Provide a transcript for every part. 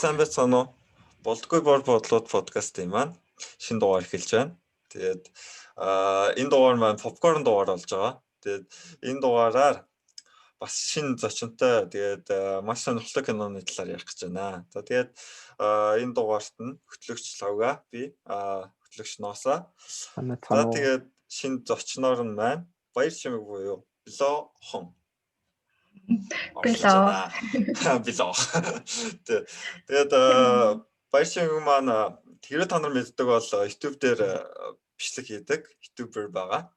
сайн байцгаана уу? Болдгой бор бодлоод подкастын маань шинэ дугаар эхэлж байна. Тэгээд энэ дугаар маань попкорн дугаар болж байгаа. Тэгээд энэ дугаараар бас шинэ зочинтой тэгээд маш сонирхолтой киноны талаар ярих гэж байна. За тэгээд энэ дугаарт нь хөтлөгч Лавга, би хөтлөгч Носа. За тэгээд шинэ зочноор нь маань Баяр Чимэг буюу Билохон. Билоо. Тэгээд Баяр Чимэг маань тэрэ та нар мэддэг бол YouTube дээр бичлэг хийдэг YouTuber байгаа.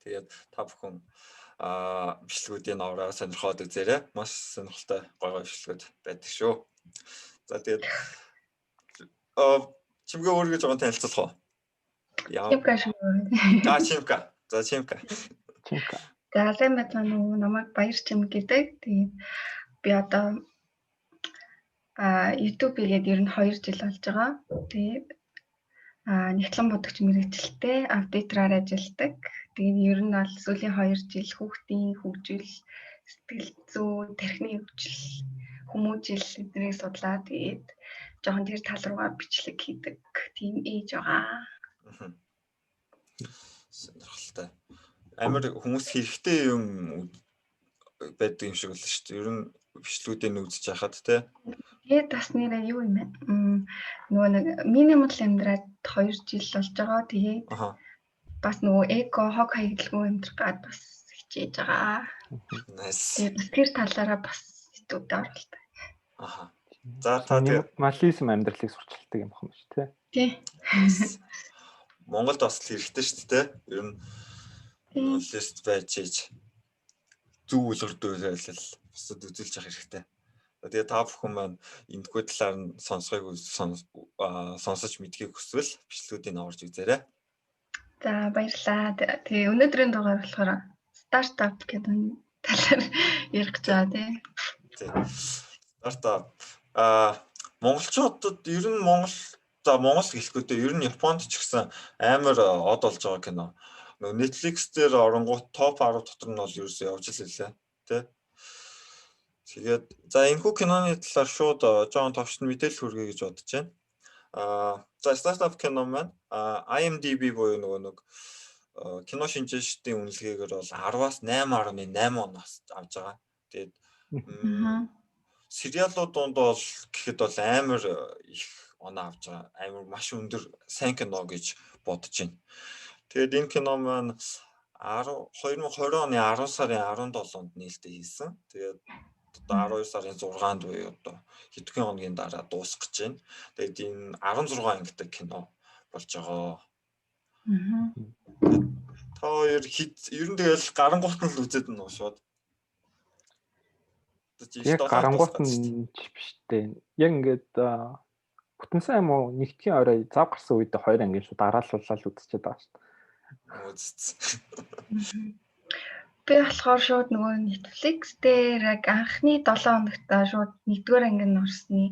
Тэгээд та бүхэн бичлэгүүдийн авраа сонирхоод үзээрэй. Маш сонирхолтой гоё бичлэгүүд байдаг шүү. За тэгээд Чимгээ өөрийгөө жоохон танилцуулах уу? Чимка шүү. Чимка. За Чимка. За сайн байна уу? Намайг Баяр Чимэг гэдэг. Тэгээд би одоо YouTube хийгээд ер нь 2 жил болж байгаа. Тэгээд нэгтлэн бодогч мэргэжилтэй аудитораар ажилладаг. Тэгээд ер нь бол сүүлийн 2 жил хүүхдийн хөгжил, сэтгэл зүй, тархины хөгжил, хүмүүжил эднийг судлаа. Тэгээд жоохон тэр тал руугаа бичлэг хийдэг тийм ээж байгаа. Сонирхолтой. Амар хүмүүс хэрэгтэй юм байдаг юм шиг л шүү дээ. Ер нь бичлэгүүдээ үзэж яхад те. Тэгээд бас нэрээ юу юм бэ? Нөгөө нэг минимал амьдраад 2 жил болж байгаа. Тэгээд бас нөгөө эко хог хаягдлгүй амьдрах гад бас хичээж байгаа. Nice. Тэгээд тэр талаараа бас YouTube-д оролдог. За та тэгээд мализм амьдралыг сурчилдаг юм байна шүү дээ. Тий. Монголд бас хэрэгтэй шүү дээ. Ер нь лист байж зөв үлгэрдүүлэл бусад үзүүлж явах хэрэгтэй. Тэгээд та бүхэн маань энэхүү талаар нь сонсож мэдхийг хүсвэл бичлэгүүдийг аварж үзээрэй. За баярлалаа. Тэгээ өнөөдрийн дугаар болохоор стартап гэдэг талаар ярих гэж байгаа тий. Стартап монголчуудад ер нь Монгол гэлэхгүй ер нь Японд ч гэсэн амар од болж байгаа кино. Netflix дээр оронгууд топ 10 дотор нь бол ерөөсөө явж илээ тий. Тэгээд за энэхүү киноны талаар шууд Жон товчд мэдээлэл хүргэе гэж бодож байна. За стартап кино маань IMDb буюу нэг кино шинжээчдийн үнэлгээгээр бол 10-аас 8.8 оноос авж байгаа. Тэгээд сериалууд донд бол гэхэд бол амар их оноо авж байгаа. Амар маш өндөр сайн кино гэж бодож байна. Тэгээд энэ кино маань 2020 оны 10 сарын 17-нд нээлттэй хийсэн. Тэгээд одоо 12 сарын 6-нд буюу одоо хэдхэн хоногийн дараа дуусах гэж байна. Тэгээд энэ 16 ангитай кино болж байгаа. Та хоёр ер нь тэгэл гарангуут нь л үзээд нь шууд. Яг гарангуут нь биш дээ. Яг ингээд бүтэн сайн юм уу нэгдгийн орой зав гарсан үед 2 ангийн шууд дараалуулаад үзчихээд байгаа шүү дээ. Би болохоор шууд нөгөө Netflix дээр яг анхны 7 хоногт шууд 1-р анги нь орсны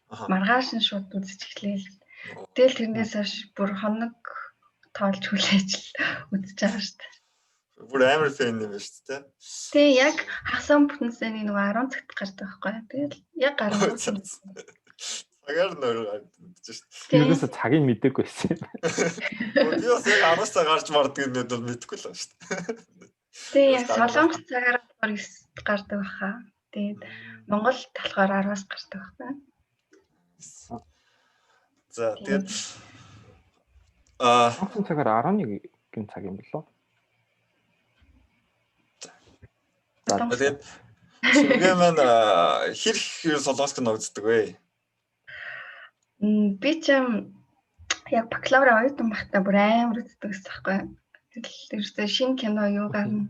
маргааш нь шууд үзэж эхлэв. Тэгэл тэрнээс хойш бүр хоног тоолж хүлээж үзэж байгаа шүү дээ. Бүр амар фэн юм байна шүү дээ. Тэг яг хасан бүтэнсэний нөгөө 10 цагт гардаг байхгүй. Тэгэл яг гарсан. Цагаар нөр гэж шүү дээ. Юугаас цагийг мэдээгүй байсан юм. Би бас яг 10 цаг гарч марддаг юм бол мэдэхгүй л байна шүү дээ. Тэг яг солонгос цагаар гардаг баха. Тэгээд Монгол талахаар 10-аас гардаг баха. За тэгээд Монгол цагаар 11-ийн цаг юм болов. Тэгээд Чимгээ маань хэр солонгос кино үздэг вэ? Би ч яг бакалавра оюутан багтаа бүр амар үздэг гэсэн байхгүй. Тэгэл ерөөсөө шинэ кино юу гарна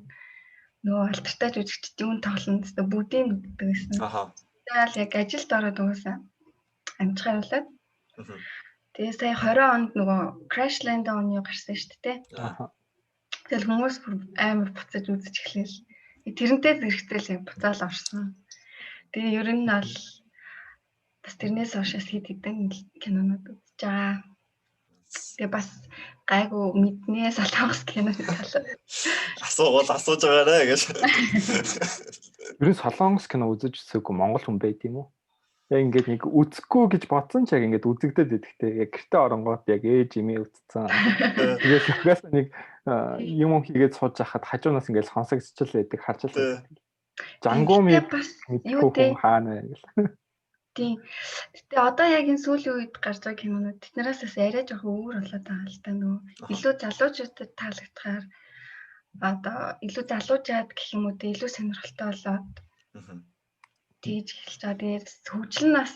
нөгөө алдартай жүжигчд юун тоглоно гэсэн бүгдийг мэддэг гэсэн. Тэгэл яг ажилд ороод угаасаа амжихаа явуулаад. Тэгээ сая 20 онд нөгөө Crash Land оны гарсан шүү дээ. Тэгэл хүмүүс амар буцаж үзэж эхлэв. Тэрнтэй зэрэгтэй л буцаал орсон. Тэгээ ер нь бол бас тэрнээс хойш хэд хэдэн кинонууд үзэж байгаа. Тэгээ бас гайгүй мэднээ солонгос кино талаар. Асууж байгаарэ гэж. Ер нь солонгос кино үзэж үзээгүй Монгол хүн байд юм уу? Яг ингээд нэг үзэхгүй гэж бодсон ч яг ингээд үзэгдээд идэхтэй яг гэртээ оронгууд яг ээж имээ үзсэн. Тэгээд угаас нэг юм хийгээд сууж байхад хажуунаас ингээд сонсогдчихл байдаг харж л байдаг. Жангуми бас юу дээ хаана гэл. Тийм. Гэтэ одоо яг энэ сүүлийн үед гарч байгаа кинонууд тэднээс бас арай жоохон өөр болоод байгаа л та нөгөө илүү залуучуудад таалагдахаар одоо илүү залуужаад гэх юм уу те илүү сонирхолтой болоод тэгж эхэлж байгаа. Тэгээд хөгжил нь бас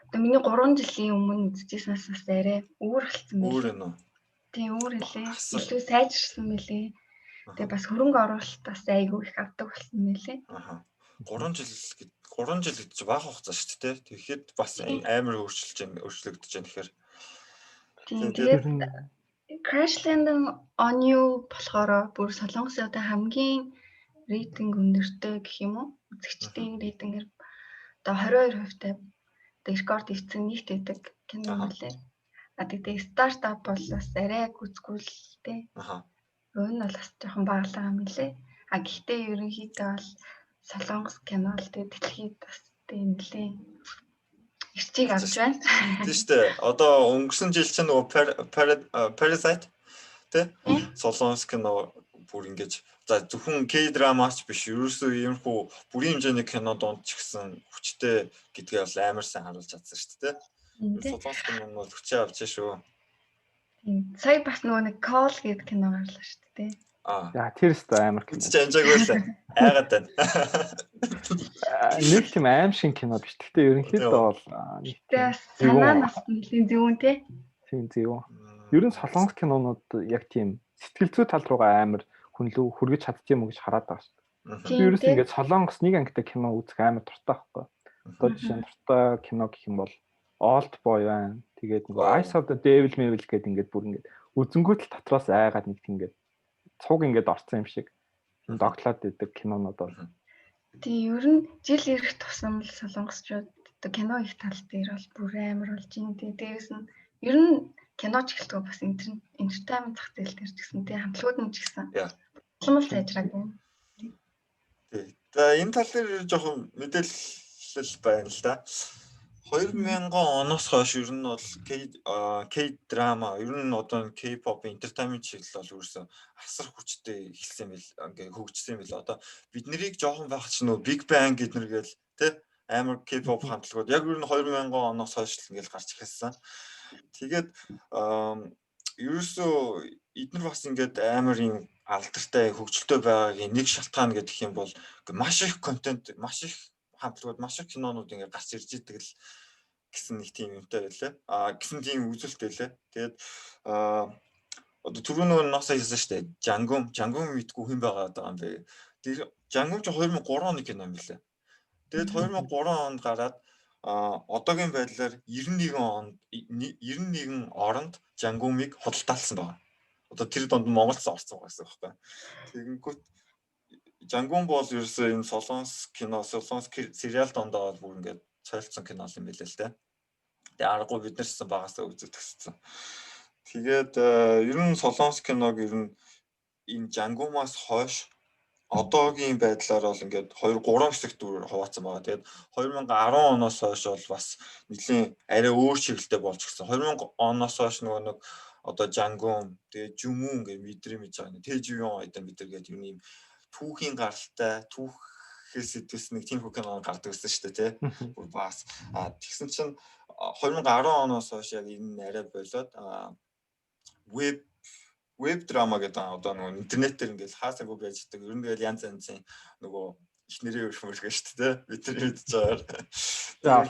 одоо миний 3 жилийн өмнө үзчихснээс бас арай өөр болсон байх. Өөр нөө. Тийм өөр хэлээ. Илүү сайжирсан мэлээ. Тэгээд бас хөрөнгө оруулалт бас айгүй их авдаг болсон мэлээ. 3 жил гэж бага хугацаа шүү дээ. Тэгэхэд бас амар өөрчлөгдөж байна тэгэхээр. Тэгээд Crash Landing on You болохоор бүр солонгосын одоо хамгийн рейтинг өндөртэй гэх юм уу? Үзэгчдийн рейтингээр одоо 22% одоо рекорд ивцэн нийт байдаг кино мөлий. Тэгээд стартап бол бас арай гүцгүүлтэй. Өөр нь бол бас жоохон баглаа юм лээ. Гэхдээ ерөнхийдөө бол солонгос кино л тэгээд дэлхийд бас тийм нэлээ ирчиг авч байна. Тийм шүү дээ. Одоо өнгөрсөн жил чинь нөгөө Parasite тий солонгос кино бүр ингэж за зөвхөн K-драмач биш ерөөсөө иймэрхүү бүрийн хэмжээний кино донд ч гэсэн хүчтэй гэдгээ бол амар сайн харуулж чадсан шүү дээ тий. Солонгос кино нь хүчээ авч шүү. Тийм. Сая бас нөгөө нэг Call гэдэг кино гарлаа шүү дээ. Яа тэр өстө амар кино. Чи амжаагүй л айгаад байна. Нэг тийм аим шиг кино биш. Гэхдээ ерөнхийдөө бол тэгтээ санаа нас нэлийн зөвүүн тий. Тийм зөв. Ер нь солонгос кинонууд яг тийм сэтгэл зүй тал руугаа амар хүнлүү хүргэж чадчих юм гэж хараад байгаа шүү дээ. Би ерөөс ингээд солонгос нэг ангитай кино үзэх амар дуртай байхгүй. Одоо жишээ нь дуртай кино гэх юм бол Old Boy байна. Тэгээд нөгөө Eyes of the Devil гэдэг ингээд бүр ингээд үзэнгүүт л дотроос айгаад нэг тийм ингээд цуг ингээд орсон юм шиг догтлоод идэг кинонууд бол. Тийм ер нь жил ирэх тусам л солонгосчууд одоо кино их тал дээр бол бүр амар болж юм. Дээрээс нь ер нь кино ч гэлтгүй бас entertainment зах зээл дээр ч гэсэн тий хамтлагууд нь ч гэсэн улам л сайжраад байна. Тий. За энэ тал дээр жоохон мэдээлэл байна л да. 2000 оноос хойш ер нь бол K-драма ер нь одоо K-pop entertainment чиглэл бол ерөөсөө асар хүчтэй эхэлсэн мэл ингээ хөгжсөн мэл одоо бид нарыг жоохон байх ч нөө Big Bang гэднэргээл тий амар K-pop хамтлагууд яг ер нь 2000 оноос хойш л ингээл гарч ирсэн. Тэгээд ерөөсөө эдгээр бас ингээд амар юм алдартай хөгжилтэй байгаагийн нэг шалтгаан гэдэг юм бол маш их контент маш их хамтлагууд маш их кинонууд ингээд гарч ирж идэг л гэсэн нэг тийм юмтай байлаа. Гэсэн тийм үзүүлэлт байлаа. Тэгээд одоо түрүү нөгөө ноосоо хэлсэн шүү дээ. Жангум мэдгүй хэн байгаа юм бэ? Тэр Жангум ч 2003 оны кино юм билээ. Тэгээд 2003 онд гараад одоогийн байдлаар 91 оронд Жангумыг худалдаалсан байна. Одоо тэр донд Монголд орсон байсан байхгүй. Тэгэнгүүт Жангум бол ерөөсөө энэ солонгос кино, солонгос сериал дондоо бүр ингээд цайлцсан кино юм билээ л дээ. Тэгээ аргагүй бид нар ч багасаа үзэж төгссөн. Тэгээд ер нь солонгос киног ер нь энэ Жангумаас хойш одоогийн байдлаар бол ингээд 2-3 хэсэгт хуваацсан байгаа. Тэгээд 2010 оноос хойш бол бас нэлийн арай өөр чиглэлтэй болж гисэн. 2000 оноос хойш нөгөө нэг одоо Жангум, тэгээд Жумун гэх мэдрэмж байгаа. Тэжвэн айдан бид нар гэдэг юм түүхийн гаралтай түүхээс сэтгүүлсэн нэг тийм кино гардаг гэсэн шүү дээ тий. Бас тэгсэн чинь 2010 оноос хойш яг энэ арай болоод веб драма гэдэг одоо нөгөө интернетээр ингээл хаасаагүй байж байгаа. Ер нь тэгэл янз янзын нөгөө их нэрээ өрхмөргөн шүү дээ. Бид нар мэдж байгаа.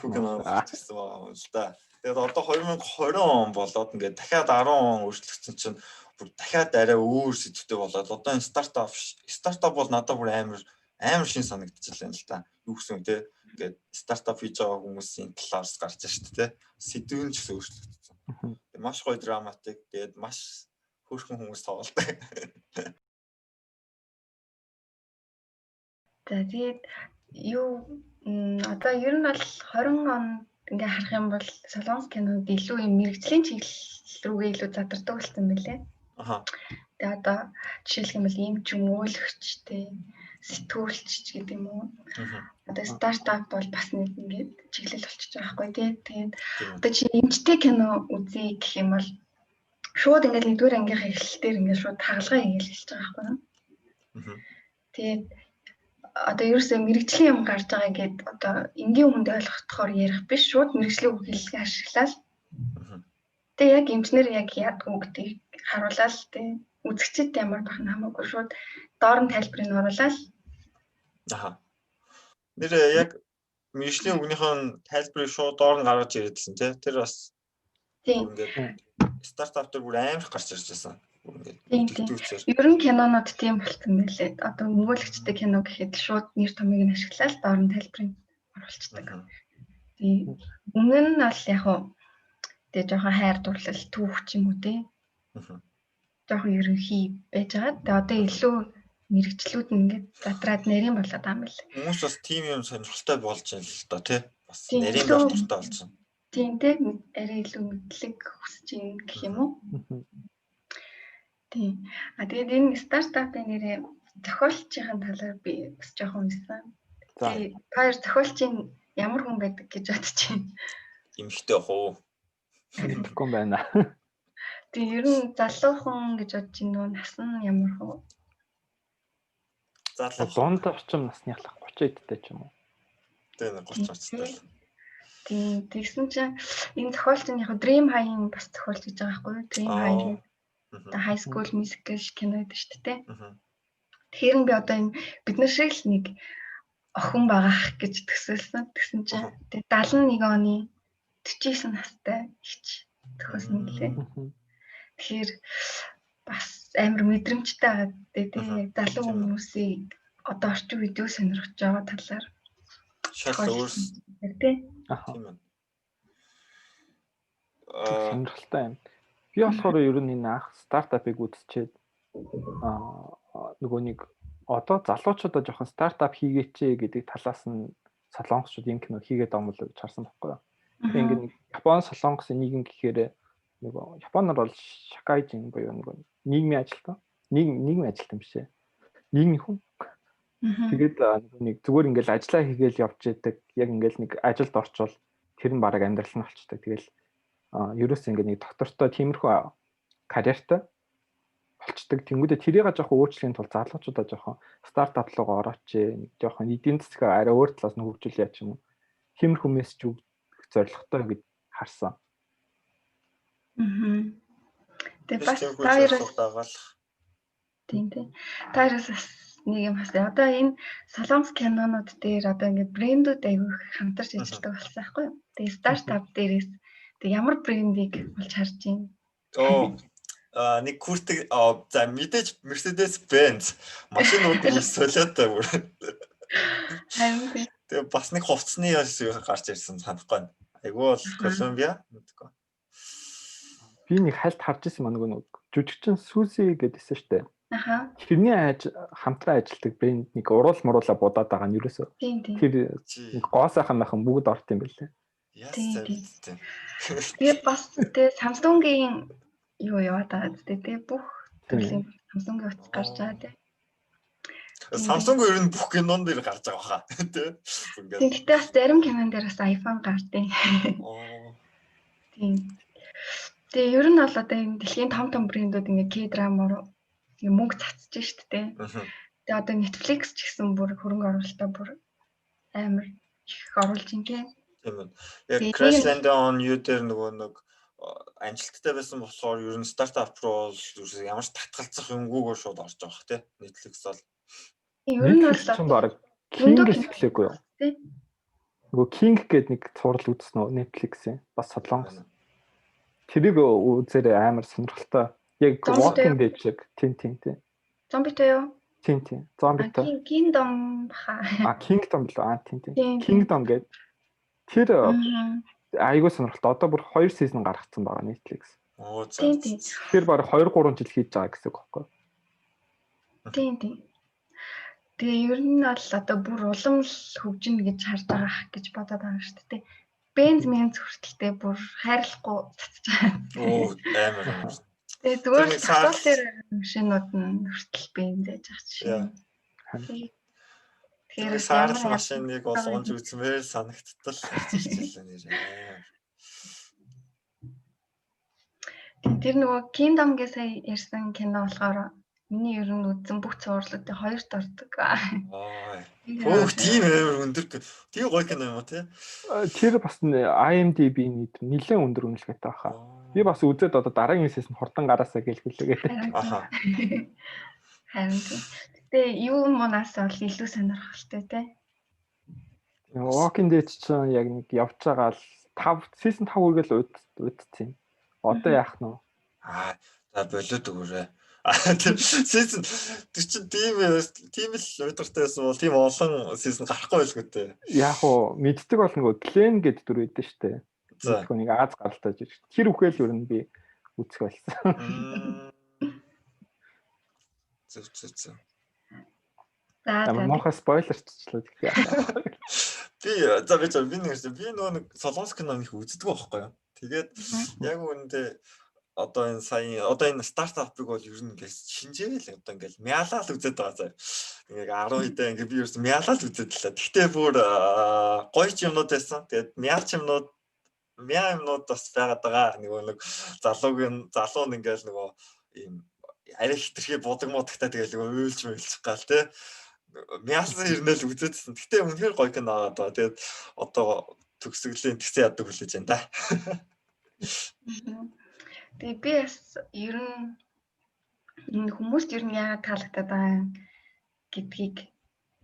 Кино гэсэн байгаа юм л да. Тэгээд одоо 2020 он болоод ингээд дахиад 10 он өөрчлөгдсөн чинь бүр дахиад арай өөр сэдвтэй болоод одоо энэ стартап бол надад бүр амар шин санагдчихлаа л да. Юу гэсэн үү те ингээд стартап хийж байгаа хүмүүсийн талаас гарч байгаа шүү дээ. Сэдв нь ч гэсэн өөрчлөгдсөн. Маш гоё драматик тэгээд маш хөөрхөн хүмүүс тоглолтой. За тэгээд юу одоо ер нь бол 20 онд ингээ харах юм бол солонгос кинод илүү юм мэрэгжлийн чиглэл рүүгээ илүү задардаг болсон байлээ. Тэгээ одоо жишээлх юм бол ийм ч юм өөлөгчтэй сэтгүүлч гэдэг юм уу. Одоо стартап бол бас нэг ингээд чиглэл болчихж байгаа байхгүй тий. Тэгээд одоо чи эмчтэй кино үзье гэх юм бол шууд ингээд нэгдүгээр ангийнхаа эхлэлээр ингээд шууд хагалгаа хийгээл хэлж байгаа байхгүй юу. Тэгээд одоо ерөөсөө мэрэгжлийн юм гарч байгаа гэд одоо энгийн хүнд ойлгохдохоор ярих биш шууд мэрэгжлийн үг хэллэгээ ашиглаад тэгээ яг эмчнэр яг яадгүй гэдгийг харуулаад тий үзэгчд ямар байх нь хамаагүй шууд доор нь тайлбарыг нь оруулаад нэр яг мэрэгжлийн үгнийхэн тайлбарыг шууд доор нь гаргаж ирээдсэн тий тэр бас ингээд стартап дээр бүр амар гарч ирж байсан. Ер нь кинонууд тийм болсон мэлээ. Одоо мөнгөлөгчтэй кино гэхэд шууд нэр томыг нь ашиглаад доор нь тайлбарыг оруулцдаг. Тийм. Өмнө нь бол яг хуу тэгээ жоохон хайр дурлал түүх ч юм уу тий. Жоохон ерөнхий байж байгаа. Тэгээ одоо илүү мэрэгчлүүд ингээд задраад нарийн болоод байгаа юм байна. Хүмүүс бас тийм юм сонирхолтой болж байна л да тий. Бас нарийн доктортой болсон. Тийм тий. Арай илүү мэдлэг хүсэж ийн гэх юм уу? Тийм. Тэгээд энэ стартапын нэрээ зохиолчийн талаар би бас жоохон уншсан. Тэгээд хоёр зохиолчийн ямар хүн байдаг гэж бодож байна. Эмхтэй хоо. Мэдгүй байна. Тэгээд ер нь залуухан гэж бодож байна уу? Нас нь ямар хөө? Залуухан. Дунд орчим насныхлах 30 эдтэй ч юм уу? Тэгээд 30 орчимтай. Тийм. Тэгсэн чинь энэ зохиолчийн яг Dream High-ын бас зохиолч гэж байгаа байхгүй юу? Dream High. Одоо high school musical кино гэдэг шүү дээ. Тэгэхээр би одоо энэ бид нар шиг л нэг охин байгаах гэж төсөөлсөн. Тэгсэн чинь тэгээ 71 оны 49 настай ихч төгссөн гэлээ. Тэгэхээр бас амар мэдрэмжтэй байгаа дээ. Залуу хүмүүсийг одоо орчин видео сонирхож байгаа талаар шал өөрс тий. Тийм ээ. Сонирхолтой юм. Би болохоор ер нь энэ анх стартапыг үзчихэд нөгөө нэг одоо залуучуудаа жоохон стартап хийгээч гэдэг талаас нь солонгосчууд юм кино хийгээд байгаа юм л гэж харсан байхгүй юу. Тэгээ ингээд Япон солонгосын нийгэм гэхээр нөгөө Японоор бол шакайжин буюу нөгөө нийгмийн ажилтан. Нийгмийн ажилтан биш ээ. Нийгмийн хүн. Тэгээд нэг зүгээр ингээд ажиллаа хийгээл явж идэг. Яг ингээд нэг ажилд орчвол тэр нь бараг амьдрал нь болчтой. Тэгэл ерөөс ингээд нэг доктортой тиймэрхүү карьертай болчдөг. Тэнгүүдээ тэрийг жоохон өөрчлөхийн тулд залуучуудаа жоохон стартап руугаа орооч, нэг жоохон эдийн засгийг арай өөр талаас нь хөгжүүлээ ч юм уу. Тиймэрхүү мессеж өгөх зорилготой гэж харсан. Тэгээ бас таараас тийм. Таараас нэг юм хасаа. Одоо энэ солонгос кинонууд дээр одоо ингээд брэндүүд аягүй хамтарч ажилладаг болсон байхгүй юу? Тэгээ стартап дээрээс тэг ямар брендийг болж харж байна? Нэг хүртэг за мэдээж Mercedes-Benz машинуудыг солиотой бүр. Тэгээ бас нэг хувцсны яс гарч ирсэн санахгүй. Айгүй бол Колумбиа мэдгүй. Би нэг хальт харж ирсэн маа нөгөө жүжигчин Суси гэдээсэн штэ. Тэрний хамтран ажилладаг брэнд нэг уруулаа будаад байгаа нь ерөөсөө. Тэр нэг гоо сайхан байхан бүгд орт юм байлээ. Тийм. Тэгээ бас тэгээ Samsung-ийн юу яваад байгаа гэдэг тий бүх төрлийн Samsung-ийн утас гарч байгаа тий. Samsung ер нь бүх кинон дээр гарч байгаа хаа тий. Гэхдээ бас зарим кинон дээр бас iPhone гардыг. Тийм. Тэгээ ер нь бол одоо энэ дэлхийн том брэндүүд ингээ K-drama руу мөнгө цацж штт тий. Тэгээ одоо Netflix ч гэсэн бүр хөрөнгө оруулалтаа бүр амар их оруулж ин тий. Тийм үү. Яг Crash Landing on You дээр нөгөө нэг амжилттай байсан болохоор ер нь стартап руу бол ямар ч татгалзах юмгүйгээр шууд орж байгаа тий. Netflix бол ер нь бол баг King-с эхлэхгүй юу? Нөгөө King гэдэг нэг цуврал үзсэн үү Netflix-ийн бас солонгос. Тэрийг үзээрэй амар сонирхолтой. Яг Walking Dead шиг тийм. Зомбитой юу? Тийм. Зомбитой. Kingdom баха. Kingdom л тийм. Kingdom гэдэг тэр айгуу сонирхолтой. Одоо бүр 2 сизон гаргацсан байгаа Netflix. Тийм. Тэр баг 2-3 жил хийж байгаа гэсэн үг байхгүй юу? Тийм. Тэгээ ер нь бол одоо бүр улам л хөгжинэ гэж харж байгаа гэж бодоод байгаа шүү дээ. Benz хүртэлтэй бүр хайрлахгүй цацж байгаа. Амар. Тэгээ зүгээр л асуул дээр машинууд нь хүртэл бие зааж байгаа чинь. Тэгэхээр саарл машиныг болгоомж үзмээр санагдтал гарч ирчихлээ нэрээ. Тэр нөгөө Kingdom гээ сая ярьсан кино болохоор миний ер нь үзсэн бүх цувралуудын хоёрт ордог. Оо тийм амар өндөр. Тийм гоё кино юм уу те? Тэр бас IMDb нэлээд өндөр үнэлгээтэй баха. Би бас үзээд одоо дараагийн сесн хурдан гараасаа гэж хүлээгээд. Аха. Харин тэгээ юу мунаас бол илүү сонирхолтой те. Walking Dead ч яг нэг явж байгаа л 5 сесн 5 үргээл удцсан. Одоо яах нь вэ? За болоод өгөөрэй. Тэр сизон тэр чинь тийм л өдөртэй байсан бол тийм олон сизон гарахгүй байлгүй дээ. Яг уу мэддэг бол нөгөө Glen гэдэг дүр байдсан шүү дээ. Тэгэхээр нэг Аз гаралтай жиж. Тэр үхэл юу н би үзэх болсон. Зөв. За мохо спойлерчлаа тэгэхээр. Би нэг солонгос кино их үздэг байхгүй юу. Тэгээд яг үүндээ одоо энэ стартапыг бол ер нь ингээл шинжээгээл одоо ингээл мяалал үзээд байгаа заа. Ингээ 10 хэдэн ингээ би ерөөс мяалал үзээд лээ. Гэхдээ бүр гоё ч юмнууд байсан. Тэгээд юмнууд бас байгаад байгаа. Нэг залуу ингээл нөгөө ийм арай хитрхи будаг модагтай тэгэл уйлж гал те. Мяалсан ирнэл үзээдсэн. Гэхдээ үнэхээр гоё кино байгаа. Тэгээд одоо төгсгөлийн тэгсэн яадаг хүлээж байна да. Тэгээ би бас ер нь хүмүүст ер нь яагаад таалагдаад байгаа гэдгийг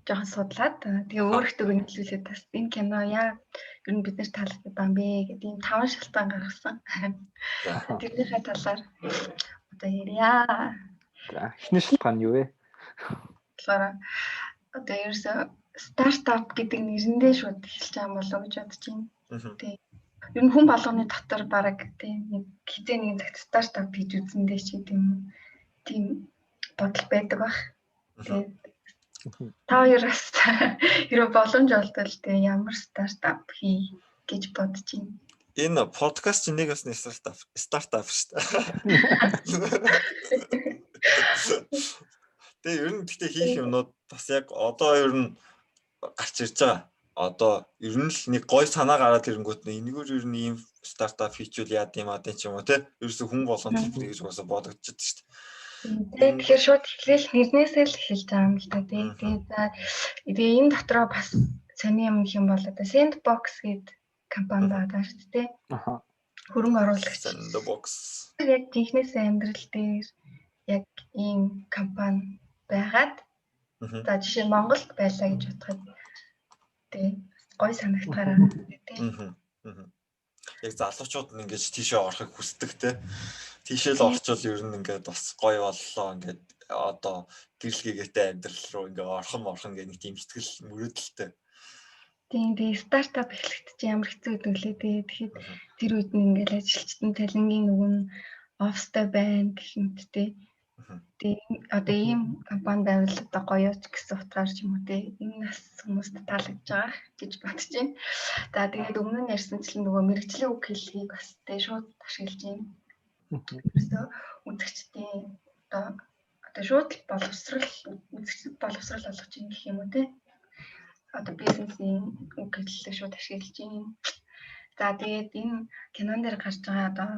жоохон судлаад тэгээ өөрөөхдөө нийлүүлээд бас энэ кино яг ер нь биднэрт таалагдаад байгаа юм бэ гэдэг ийм 5 шалтгаан гаргасан. Тэрнийхээ талаар одоо ярья. За эхний шалтгаан юу вэ? Тэгэхээр одоо ерөөсө стартап гэдэг нэрэндээ шууд эхэлж байгаа болов уу гэж бодож байна. Тэгээ ер нь хүн болгоны дотор бараг тийм нэг хизээ нэгэн цагт стартап хийж үзэндээ ч гэдэг юм. Тийм бодол байдаг бах. Тэгээд та хоёроос хэрэг боломж олдвол тэгээ ямар стартап хий гэж бодож байна. Энэ подкаст чинь нэг бас стартап шүү дээ. Тэгээ ер нь гэхдээ хийх юмнууд бас яг одоо ер нь гарч ирж байгаа. Одоо ер нь л нэг гой санаа гараад ирэнгүүт энэгээр ер нь ийм стартап хийчихвэл яа гэм аа ч юм уу те. Ерөөсө хүн болгонд гэж бас бодогдчиход шүү дээ. Тэгэхээр шууд эхлээл нэрнээсээ л эхэлж байгаа юм л да тий. Тэгээ энэ дотроо бас сони юм гэх юм бол одоо Sandbox гэдэг компани байгаа шүү дээ. Аха. Хөрөнгө оруулагч. Sandbox. Яг техникээс амьдрал дээр яг ийм компани байгаад за жишээ нь Монголд байлаа гэж бодоход тий гой санагтаараа тий. Яг залуучууд нь ингэж тийшээ орохыг хүсдэг те. Тийшээ л орчвол ер нь ингээд бас гой боллоо ингээд одоо гэрэл гээгээтэй амьдрал руу ингээд орхон гэх нэг тийм ихтгэл мөрөөдөлтэй. Тийм стартап эхлэхэд чи ямар хэцүү гэдэг лээ тий. Тэгэхэд тэр үед нь ингээд ажилчдын талангийн нөгөө нь офстай байна гэх юм тий. Тэгээ одоо ийм компани байвал одоо гоё ч гэсэн утгаар ч юм уу те энэ нас хүмүүст таалагдж байгаа гэж бодож байна. За тэгээд өмнө нь ярьсанчлан нөгөө мэрэгжлийн үг хэлхийг бас те шууд ашиглаж байна. Өөрөөсөө үзэгчдийн одоо шууд үзэгчд боловсрал олгож ийн гэх юм уу те. Одоо бизнесийн үг хэллээ шууд ашиглаж байна. За тэгээд энэ кинон дээр гарч байгаа одоо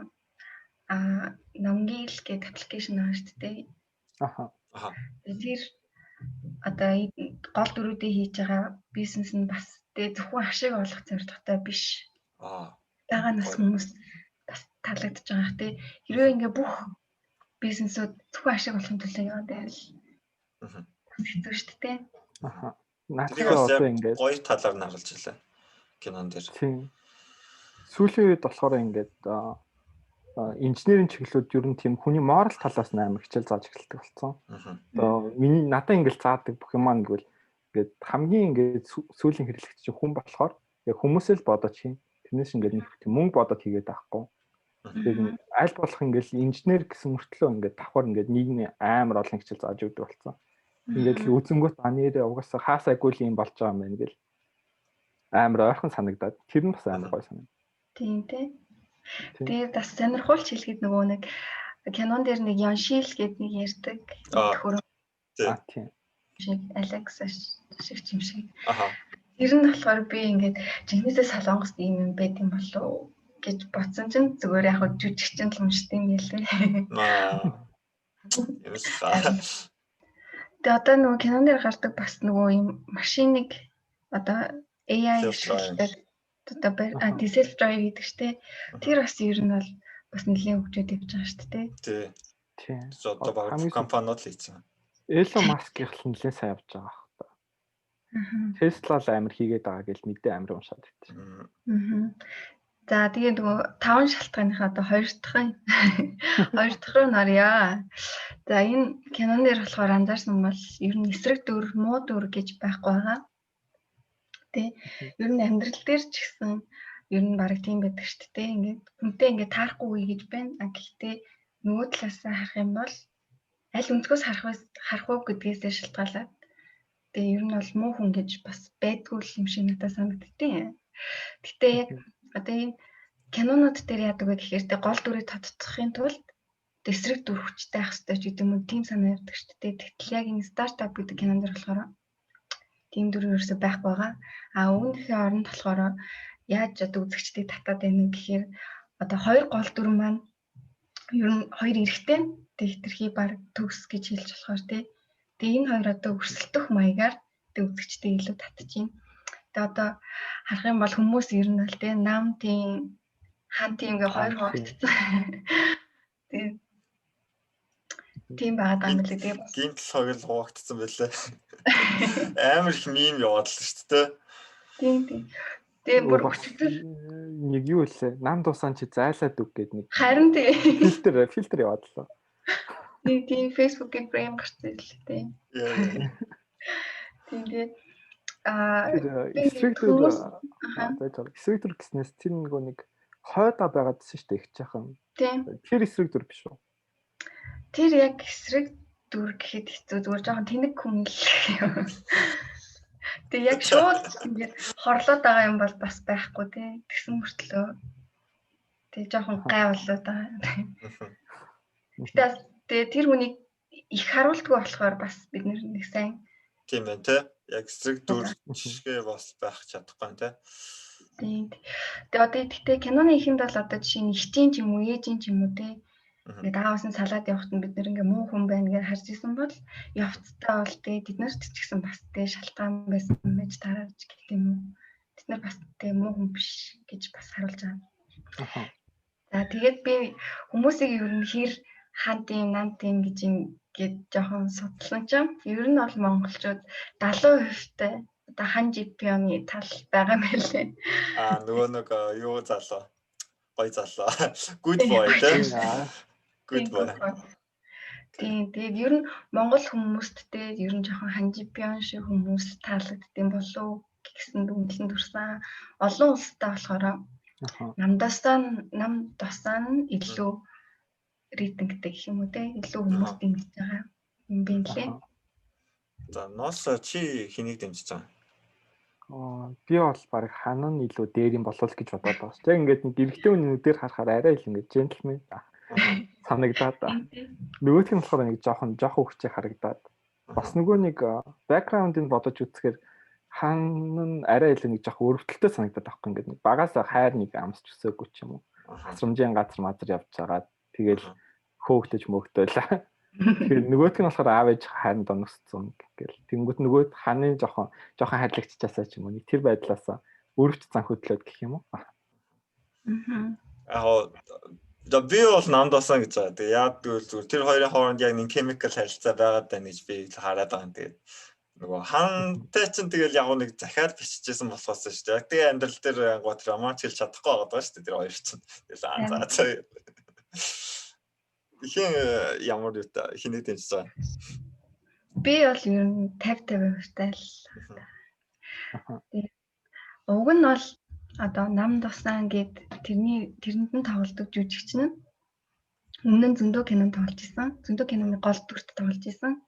Намгил гэдэг аппликейшн байгаа шүү дээ. Аха. Тэр одоо гол дөрүүдээ хийж байгаа бизнес нь бас тэгээ зөвхөн ашиг олох зорилготой биш. Байгаа нас хүмүүс бас таалагдж байгаа хэ. Хэрвээ ингээ бүх бизнесүүд зөвхөн ашиг олохын төлөө яваад байвал хэцүү шүү дээ. Аха. Наачаа одоо ингээ гоё талаар нь харуулж илээ кинон дээр. Тийм. Сүүлийн үед болохоор ингээд инженерийн чиглэлүүд ер нь тийм хүний морал талаас нь амар хичээл зааж эхэлдэг болсон. Одоо миний надад ингээл заадаг бүх юм аа гэвэл ингээд хамгийн ингээд сүүлийн хэрэглэгч чинь хүн болохоор яг хүмүүсээ л бодож хийн. Тэрнээс ингээд нэг тийм мөнгө бодоод хийгээд байхгүй. Тэгээд аль болох ингээд инженер гэсэн мөртлөө ингээд давхар ингээд нийгмийн амар олон хичээл зааж өгдөг болсон. Ингээд л үзэнгүүт нэрээ угаасаа хаасайгүй л юм болж байгаа юм байна гэл амар ойрхон санагдаад тэр нь бас амар гоё санагдав. Тийм тий. Тэгээд бас сонирхуулж хэлэхэд нөгөө нэг Canon дээр нэг Yanshil гэдэг нэг ярьдаг. Хөрөн тийм. шиг Alexa шиг юм шиг. Аха. Тэр нь болохоор би ингээд жинхэнэсээ Солонгост ийм юм байт юм болов гэж бодсон чинь зүгээр яг хөө жүжигчин л уншд юм гэлээ. Тэгээ одоо нөгөө кинон дээр гардаг бас нөгөө юм машиныг одоо AI шилдэг одоо self drive гэдэг чтэй. Тэр бас ер нь бол бас нэлийн хөгжөөд явж байгаа шүү дээ. Тийм. Одоо баг компаниуд л хийсэн. Elon Musk их л нэлээд сайн явж байгаа хэрэг та. Tesla л амар хийгээд байгаа гэж мэдээ амар уншаад байт. За тэгээд нөгөө 5 шалтгааныхаа одоо 2 дахь руу нарья. За энэ кинон дээр болохоор анзаарсан бол ер нь эсрэг дүр, муу дүр гэж байхгүй байгаа. Тэ ер нь амьдрал дээр ч гэсэн ер нь баг тийм байдаг шүү дээ. Ингээд хүнтэй ингээд таарахгүй гэж байна. Гэхдээ нөгөө талаасаа харах юм бол аль өнцгөөс харах уу гэдгээс шалтгаалаад тэгээ ер нь бол муу хүн гэж бас байдгүй юм шиг надад санагдтыг. Гэтэ яг одоо энэ кинонууд дээр яадаг вэ гэхээр тэ гол дүрийг тодтохын тулд эсрэг дүр хүчтэй ах хэрэгтэй ч гэдэг юм уу тийм санаа явдаг шүү дээ. Тэгтэл яг энэ стартап гэдэг кинон дээр болохоор тийм дүр ерөөсөй байхгүй байгаа. Үүнийхээ оронд болохоор яаж одоо үзэгчдийг татаад байна гэхээр одоо хоёр гол дүр маань ер нь хоёр эрэгтэй тэг хитрхи баг төгс гэж хэлж болохоор тий. Тэгээ энэ хоёр одоо өрсөлдөх маягаар тэг үзэгчдийг илүү татчихин. Тэгээ одоо харах юм бол хүмүүс ер нь л тий нам тийм хан тийм гээ хоёр хуваагдсан. Тийм байгаа юм лээ тий. Гинтл хогл хуваагдсан байлээ. Амар их мим яваад л шүү дээ. Тийм. Тэгээ бүр нэг юу лээ. Нам дуусан чи зайлаад үг гээд нэг. Харин тий. Фильтр яваад лээ. Тийм Facebook-ийн фрейм гарсан л тий. Тэгээд эсрэг дүр гэснээс тэр нэг хойдоо байгаадсэн шүү дээ их жахан. Тийм. Тэр эсрэг дүр биш үү? Тэр яг эсрэг дүр гэхэд хэцүү зүгээр жоохон тэнэг хүн л. Тэгээ яг шууд ингээд хорлоод байгаа юм бол бас байхгүй тий. Тэгсэн мөртлөө тэгээ жоохон гай болоод байгаа. Тэгээ тэр хүнийг их харуулдаггүй болохоор бас бид нэг сайн. Тийм ээ тий. Яг эсрэг дүр жишгээ бас байх чадахгүй тий. Тийм. Тэгээ одоо тэгтээ киноны ихэнд бол одоо жишээ нь ихчийн ч юм уу, ээжийн ч юм уу тий. Ингээд аавс нь салаад явахт нь бид нэр ингээ муу хүн байна гэж харж исэн бол явцтай бол тий бид нарт ч гэсэн бас тий шалтгаан байсан байж тараач гэх юм уу. Бид нар бас тий муу хүн биш гэж бас харуулж байгаа. За тэгээд би хүмүүсийг ер нь хэр хан тийм нам тийм гэж ингээд жоохон судалсан ч юм. Ер нь бол монголчууд 70% одоо хан жипионы тал байгаа юм байлээ. Нөгөө нэг юу залуу. Гой залуу. Good boy тийм. Good boy. Тэгээд ер нь монгол хүмүүст те ер нь жоохон хан жипион шиг хүмүүс таалагдсан болов гэсэн дүнлэн төрсэн. Олон улстай болохоор нам досaan илүү рейтингтэй гэх юм уу те илүү хүмүүс дэмжиж байгаа юм байна лээ. За ноос чи хэнийг дэмжиж байгаа? Би бол баг ханаа нь илүү дээр юм болов гэж бодоод байгаа. Яг ингээд нэг эрэгтэй хүнүүдээр харахаар арай л ингээд джентльмен санагдаад. Нөгөөх нь болохоор нэг жоохон хөвчтэй харагдаад. Бас нөгөө нэг бэкграундыг бодож үзэхээр хан нь арай илүү нэг жоохон өрөвдөлтөй санагдаад байхгүй ингээд нэг багаас хайр нэг амсч өсөөгүй ч юм уу. Асрамжийн газар мазар явж байгаа. Тэгэл хөөгдөж мөгдөөлээ. Тэгэхээр нөгөөх нь болохоор аав ээж хайранд оногсцсон гэл. Тэнгүүт нөгөө ханы жоохон хайрлагччаасаа ч юм уу. Тэр байдлаас өрөвч зан хөдлөөд гэх юм уу. Яг би бол намдасан гэж байгаа. Тэгээ яад зүгээр тэр хоёрын хооронд яг нэг chemical харилцаа байгаад байна гэж би хараад байгаа юм. Тэгээд нөгөө хантай ч тэгэл яг нэг захиад биччихсэн болохоос шүү дээ. Яг тэгээ амьдрал дээр гоо тэр романч хэлж чадахгүй байгаа шүү дээ тэр хоёр чинь. Тэгэл Ихэн ямар юу та хэнийг дэмжиж байгаа? Би бол ер нь 50-50% тайл. Уг нь бол одоо нам дусаан гэд тэрэнд нь тоглодог жүжигчин нь өмнө нь зөндөө кинонд тоглож исэн. Зөндөө киноны гол дүрт тоглож исэн.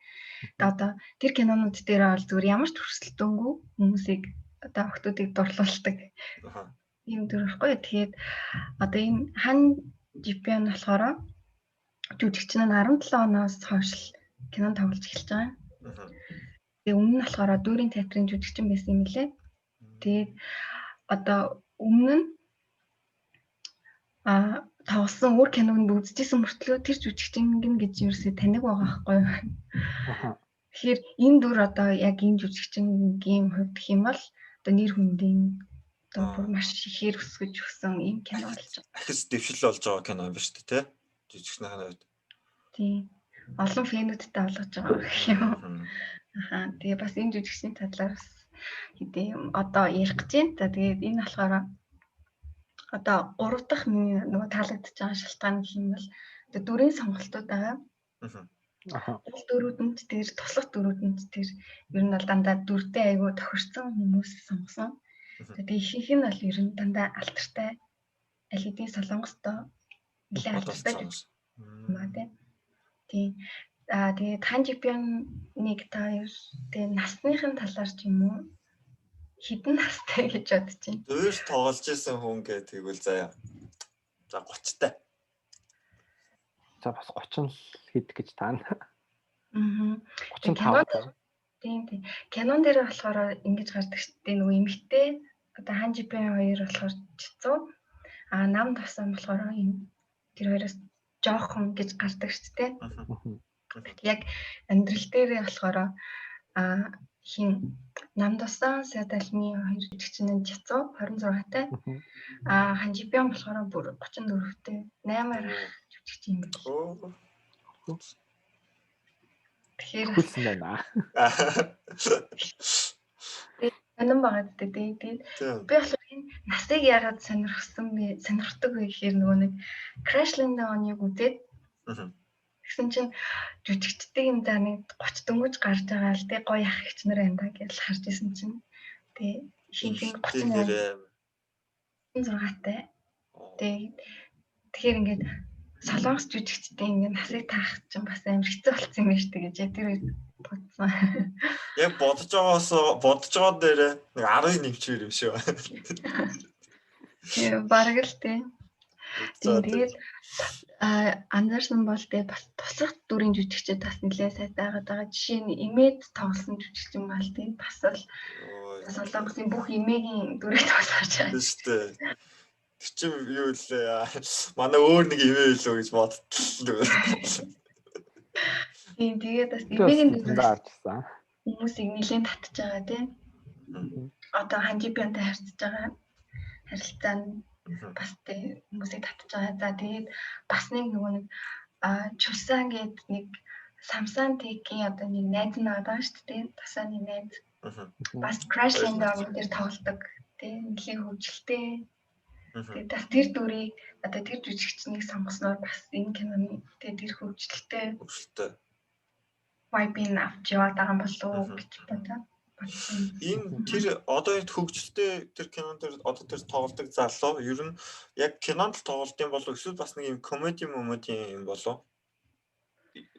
Одоо тэр кинонууд дээр бол зүгээр ямар ч төрсөлтөнгүй хүмүүсийг одоо охтуудыг дурлуулдаг. Ийм дүр ихгүй. Тэгээд одоо энэ хан жипион болохоор жүжигч нь 17 оноос хойш кино тоглож эхэлж байгаа. Тэгээ өмнө нь болохоор дүүрийн театрын жүжигчин байсан юм лээ. Тэгээд одоо өмнө нь тоглосон өөр кинонд үзчихсэн мөртлөө тэр жүжигчин гин гэж юусе таныг байгаа байхгүй юу? Тэгэхээр энэ дүр одоо яг энэ жүжигчингийн хувьд гэх юм бол одоо нэр хүндийн одоо бүр маш ихээр өсгөж өгсөн юм кино болж байгаа. Ахис дэвшил болж байгаа кино юм ба шүү дээ, тий? Жүжигчний хувьд. Тийм. Олон фэнүүдтэй болгож байгаа гэх юм. Тэгээ бас энэ жүжигчний талаар бас хэдий одоо ярих гэж байна. За тэгээд энэ болохоор одоо 3 дахь нөгөө таалагдж байгаа шалтгаан гэх юм бол одоо дүрийн сонголтууд байгаа. Дөрүүдэнд тэр туслах дөрүүдэнд тэр ер нь бол дандаа дүрдээ айгүй тохирсон хүмүүс сонгосон. Тэгээд ихэнх нь бол ер нь дандаа алтартай аль хэдийн солонгостой нэлээд алтартай юм аа тийм. Тэгээд Ханжипяныг та тэгээд насныхын талаар ч юм уу хэдэн настай гэж бодож байна. Дөрөв тоглож исэн хүн гэдэг тэгвэл заяа. За 30-тай. За бас 30 хэд гэж таана. 35. Тийм. Кинон дээр болохоор ингэж гардаг шүү дээ. Нөгөө эмэгтэй одоо Ханжипян хоёр болохоор чицүү. Нам тасан болохоор тэр хоёроос жоохон гэж гардаг шүү дээ. Яг амьдрал дээр болохоор хин нам тасан Садалми хоёр жүжигчин нь чицүү 26-тай. Ханжипян болохоор бүр 34-тэй. 8-аар жүжигчин юм байна. Тэгэхээр хүлсэн байна. Анан багт тэгээд би болохоор энэ насыг яагаад сонирхдаг вэ гэхээр нөгөө нэг Crash Landing-ыг үзээд тэгсэн чинь жүжигчдийн юм за нэг 30 дөнгөж гарч байгаа л тий гоё ах ихч нар байна да гэж харж исэн чинь тий ихэнх 36-тай. Тэгэхээр ингээд солонгос жүжигчдийн ингээд насыг таах чинь бас амар хэцүү болсон юм байна шүү дээ гэж тэр бодсон. Яг бодож байгаа дээрээ нэг 10 нэмчээр юм шүү. Тийм бараг л тийм. Тэгээд анзаарсан бол тэгээ бас туслах дүрийн жүжигчид бас нэлээд сайтай байгаа. Жишээ нь имээд тоглосон жүжигчин бол тийм бас л солонгосын бүх имээгийн дүрийг тоглож байгаа шүү дээ. Тэр чинь юу лээ манай өөр нэг имээ илүү гэж бодтлоо. Тийм тэгээд бас имээгийн дүр харчсан. хүмүүсийг нэлээд татж байгаа тийм. Одоо Ханжипянтай харьцаж байгаа харилцаа нь бас тийм хүмүүсийг татж байгаа. За тэгээд бас нэг нөгөө нэг Чулсан гээд нэг Самсан Тэкийн одоо нэг найз нь байгаа шүү дээ. Тасааны найз. Бас Crash Landing дээр тоглодог тийм нэлээд хөвгөлтэй. Тэгээд бас тэр дүрийг одоо тэр жүжигчнийг сонгосноор бас энэ киноны тэгээд тэр хөвгөлтэй vibe-ийг авч яваад байгаа юм болов уу гэж бодсон. Энэ тэр одоо хөгжилтэй тэр кинонд одоо тэр тоглодог залуу ер нь яг кинонд тоглолт юм болов эсвэл бас нэг юм комеди юм болов?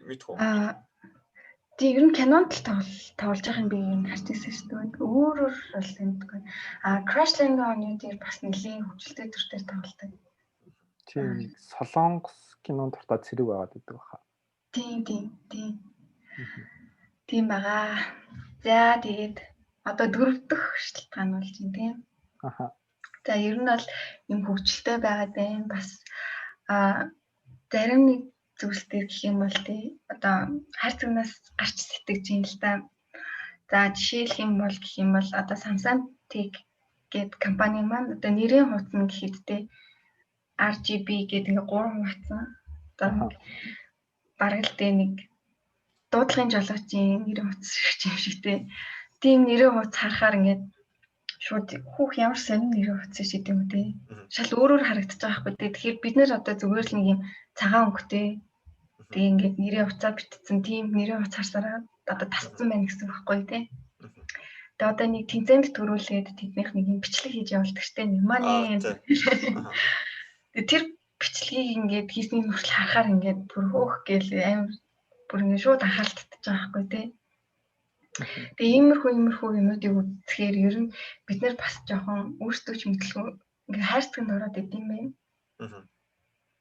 Мэдгүй. Тийм ер нь кинонд тоглож байгаа юм би ер нь харж ирсэн шүү дээ. Өөрөөр бол юмдгүй. Crash Landing-ын дээр бас нэлийн хөгжилтэй төр дээр тоглолдог. Тийм солонгос кинонд дуртай цэрэг байгаад байдаг баха. Тийм. Тийм байгаа. За тэгээд одоо 4 дахь шалтгаан болж байна тийм. За ер нь бол юм хөгжилтэй байгаад байна. Бас зарим нэг зүйлстэй гэх юм бол тий одоо хайр цэгнээс гарч сэтгэж юм л да. За жишээлх юм бол гэх юм бол одоо Samsung Tech гэдэг компани маань одоо нэрийн хуудас нь гэхэд тий RGB гэдэг ингээ 3 хуудсан. Одоо бараг л дээ нэг дуудлагын жолоочийн нэрийн хуудас юм шиг тий. Тийм нэрийн хуудас харахаар ингээд шууд хүүх ямар сонин нэрийн хуудас шиг юм тий. Шал өөрөөр харагдаж байгаа байхгүй тий. Тэгэхээр бид нэр одоо зүгээр л нэг юм цагаан өнгөтэй тэгээ ингээд нэрийн хуудасаар битсэн тийм нэрийн хуудас харсараа одоо тасцсан байна гэсэн байхгүй тий. Тэгээ одоо нэг тэмцээнд төрүүлээд тэднийх нэг юм бичлэг хийж явуулдаг штэ нэг маань. Тэгээ тэр бичлэгийг ингээд хийсний хүртэл харахаар ингээд бүр хөөх гээл амар бүр ингээд шууд анхаарал татчих байгаа байхгүй тий. Тэгээ иймэрхүү юмнуудыг үзэхээр ер нь бид нар бас жоохон өөрсдөө ч мэдлгүй ингээд хайрцагт ороод идэм байх.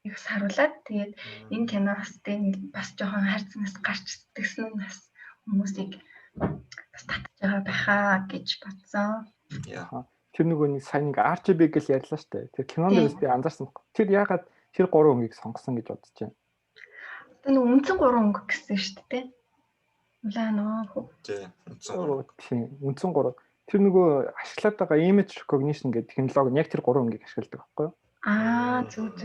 Их харуулад тэгээд энэ кино бас жоохон хайрцагнаас гарч ирсэн нь бас хүмүүсийг бас татж байгаа байхаа гэж бодсон. Тэр нөгөө нэг сайн нэг RGB гэж ярьлаа шүү дээ. Тэр кинонд дээрс би анзаарсан. Тэр яагаад тэр 3 өнгийг сонгосон гэж бодож байна. Одоо нөгөө үндсэн 3 өнгө гэсэн шүү дээ. Улаа нөгөө. Тийм, үндсэн 3. Тэр нөгөө ашиглаад байгаа image recognition гэдэг технологи нь яг тэр 3 өнгийг ашигладаг байхгүй юу? Зүг.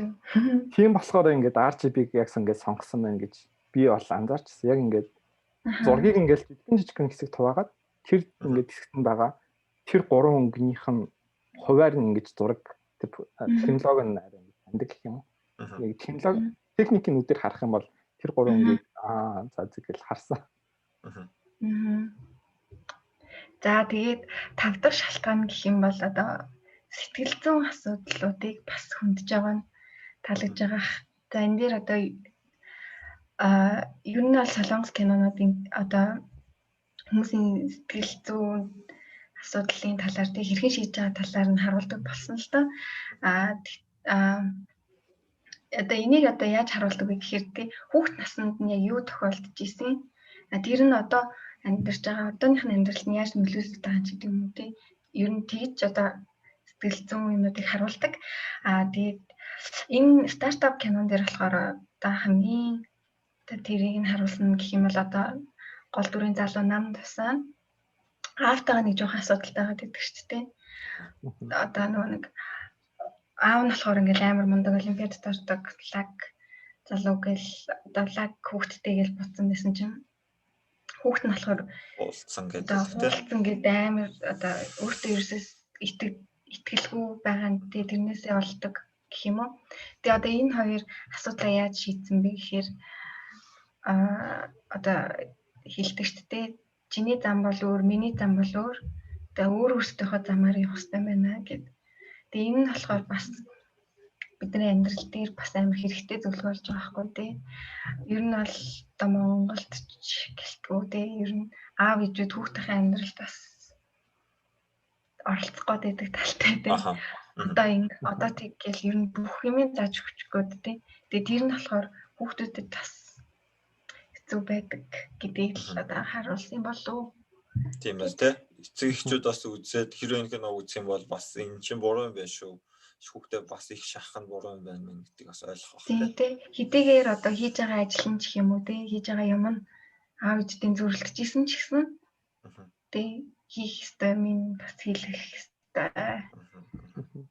Тийм болохоор ингээд RGB-г яг ингээд сонгосон байна гэж би бол анзаарчихсан. Яг ингээд зургийг ингээд жижигхэн хэсэг хуваагаад тэр ингээд хэсэгт байгаа тэр 3 өнгөнийх нь хуваар нь ингэж зураг технологи нь арай таньдаг гэх юм уу? Яг технологи техникийн нүдээр харах юм бол тэр 3 өнгийг за гэж харсан. За тэгээд 5 дахь шалтгаан гэх юм бол одоо сэтгэл зүйн асуудлуудыг бас хөндөж байгаа нь таалагдж байгаа. За энэ дээр одоо ер нь бол солонгос кинонуудын одоо хүмүүсийн сэтгэл зүйн асуудлын талаар тэг хэрхэн шийдэж байгаа талаар нь харуулдаг болсон л доо. Одоо энийг одоо яаж харуулдаг вэ гэхээр тэг хүүхд наснд нь яг юу тохиолдож исэн. Тэр нь одоо амьдарч байгаа одооных нь амьдралд нь яаж нөлөөлөж байгаа ч гэдэг юм уу тий. Ер нь тэгж одоо сэтгэл зүйн юмнуудыг харуулдаг. Тэгээд энэ стартап кинон дээр болохоор одоо хамгийн тэрийг нь харуулсан гэх юм бол одоо гол дүрийн залуу нам тусаа аавтайгаа нэг жоохон асуудалтай байгаа гэдэг ч тийм. Одоо нэг аав нь болохоор ингээл амар мундаг олимпиадад ордог лаг залуу гэл одоо лаг хүүхдтэй гэл бодсон байсан чинь хүүхд нь болохоор уулцсан гэдэг амар одоо өөртөө ерөөсөө итгэлгүй байгаа нь тэрнээсээ болдог гэх юм уу. Тэгээ одоо энэ хоёр асуудлаа яаж шийдсэн бэ гэхээр одоо хэлдэг шүү дээ. Чиний зам бол өөр, миний зам бол өөр. Тэгээ өөр өөртөөхөө замаар явах хэрэгтэй байна гэд. Тэгээ энэ нь болохоор бас бидний амьдрал дээр бас амар хэрэгтэй зүйл болж байгаа хгүй тий. Ер нь бол одоо Монголд ч гэлтгүү тий. Ер нь аав ээжүүд хүүхдийн амьдралд бас оролцох гэдэг талтай тий. Одоо тэгэл ер нь бүх юмыг зааж өгч гээд тий. Тэгээ тэр нь болохоор хүүхдүүдэд бас хэцүү байдаг гэдгийг л одоо харуулсан болов. Тийм ээ тий. Эцэг эхчүүд бас үзээд хэр нэг үзэх юм бол бас энэ чинь буруу юм байна шүү. Хүүхдээ бас их шахах нь буруу юм байна гэдгийг бас ойлгох байх тий. Хэдийгээр одоо хийж байгаа ажил нь ч юм уу тий. Хийж байгаа юм нь аав ээжийн зөвлөлтөжсэн ч гэсэн тий хийх ёстой минь бас хийх ёстой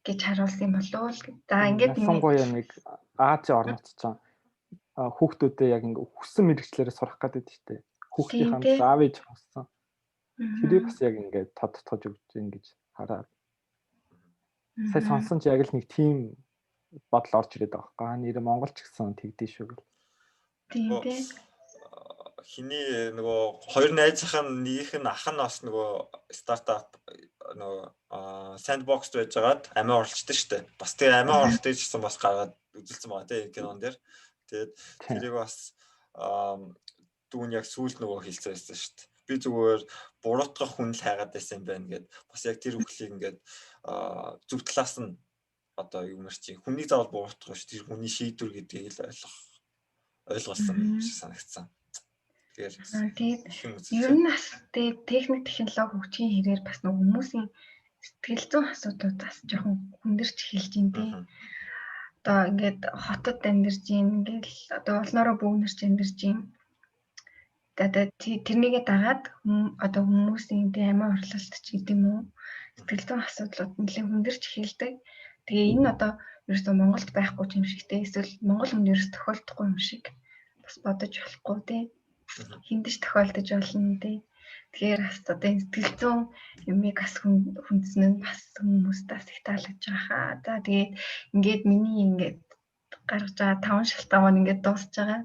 гэж харуулсан болов. За ингээд ялангуяа нэг Азийн орнууд ч хүүхдүүдээ яг ингээ хүссэн мэрэгчлэрээ сурах гэдэг шүү дээ. Хүүхдийн хамт аав ээж хассан. Тэрийг бас яг ингээ тодтогч өгч ингэж хараад. Сая сонсон ч яг л нэг тийм бодол орж ирээд байгаа байхгүй. Нэр Монголч гэсэн тэгдэж шүү гэл. Тийм тийм. Хиний нөгөө хоёр найзынхаа нэгийнх нь ах нь бас нөгөө стартап нөгөө sandbox байж байгаад амиа оролцдог шүү дээ. Бас тэгээ амиа оролцдог гэсэн бас гаргаад үзэлсэн байгаа тийм кинон дээр. Тэгээд тэрийг бас дүүн яг сүүлд нөгөө хэлсэн байсан шүү дээ. Би зүгээр буруутгах хүн л хайгаад байсан юм байна гэд бас яг тэр үхлийг ингээд зөв талаас нь одоо юу мэр чи хүний заавал буруутгах шүү. Тэр хүний шийдвэр гэдгийг л ойлгуулсан шиг санагдсан. Тэгээд ер нь бас техник технологи хөгжихийн хэрээр бас нөгөө хүмүүсийн сэтгэл зүйн асуудлууд бас жоохон хүндэрч эхэлж байна тий. Одоо ингээд хотод амьдарч ингээл одоо олноороо бөөгнөрч амьдарч юм. Одоо тэрнийгээ дагаад одоо хүмүүсийн амиа орлолт ч гэдэг юм уу сэтгэл зүйн асуудлууд нэлээд хүндэрч эхэлдэг. Тэгээ энэ одоо ерөөсөө Монголд байхгүй юм шиг тий. Эсвэл Монгол хүнд ерөөс тохиолдохгүй юм шиг бас бодож болохгүй тий. Хиндэж тохиолдож болно тий. Тэгэхээр бас одоо энэ сэтгэл зүйн юмыг бас хүндсэн нь бас хүмүүстээс их таалагдж байгаа. За тэгээд ингээд миний ингээд гаргаж байгаа 5 шалтгаан ингээд дуусж байгаа.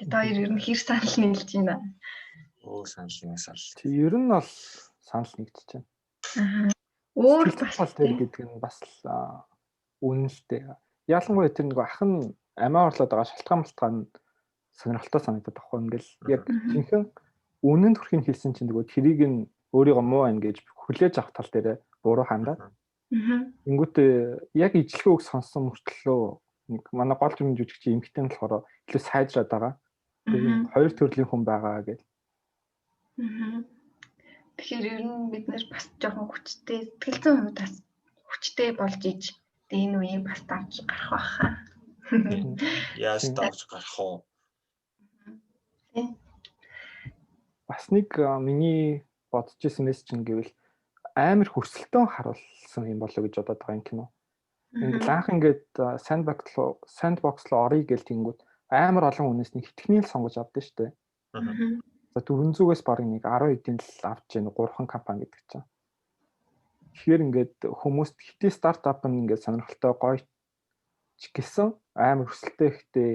Тэгээд хоёр ер нь хэр санал нийлж байна. Санал. Ер нь бол санал нэгдэж байна. Өөр бас тэр гэдэг нь бас үнэлтэй. Ялангуяа тэр нэг ах нь амиа орлоод байгаа шалтгаан сонирхолтой санагдаад байхгүй ингээл яг жинхэнэ үнэн төрхийг хэлсэн чинь нөгөө тэрийг нь өөрийгөө муу байна гэж хүлээж авах тал дээр буруу хандаад. Ингүүтээ яг ижлэхөөг сонссон мөртлөө нэг манай гол дүрмийн жүжигч эмэгтэй нь болохоор илүү сайжраад байгаа. Тэгээд хоёр төрлийн хүн байгаа гэж. Тэгэхээр ер нь бид нэр бас жоохон хүчтэй, сэтгэл зүйн хувьд бас хүчтэй болж иж тэгээ энэ үеийг бас давж гарах байхаа. Яаж давж гарах вэ? Бас нэг миний бодож ирсэн мессеж нь гэвэл амар хөрсөлтөө харуулсан юм болоо гэж бодоод байгаа юм кино. Ингээд анх ингээд sandbox руу орё гэл тэнгүүд амар олон хүнээс нэг хитгэний л сонгож авдсан шүү дээ. За 400-ээс бараг нэг 10 эдийн л авч яана 3 компани гэдэг чинь. Тэгэхээр ингээд хүмүүст хитэ стартап нь ингээд сонирхолтой гоё ч гэсэн амар өсөлттэй ихтэй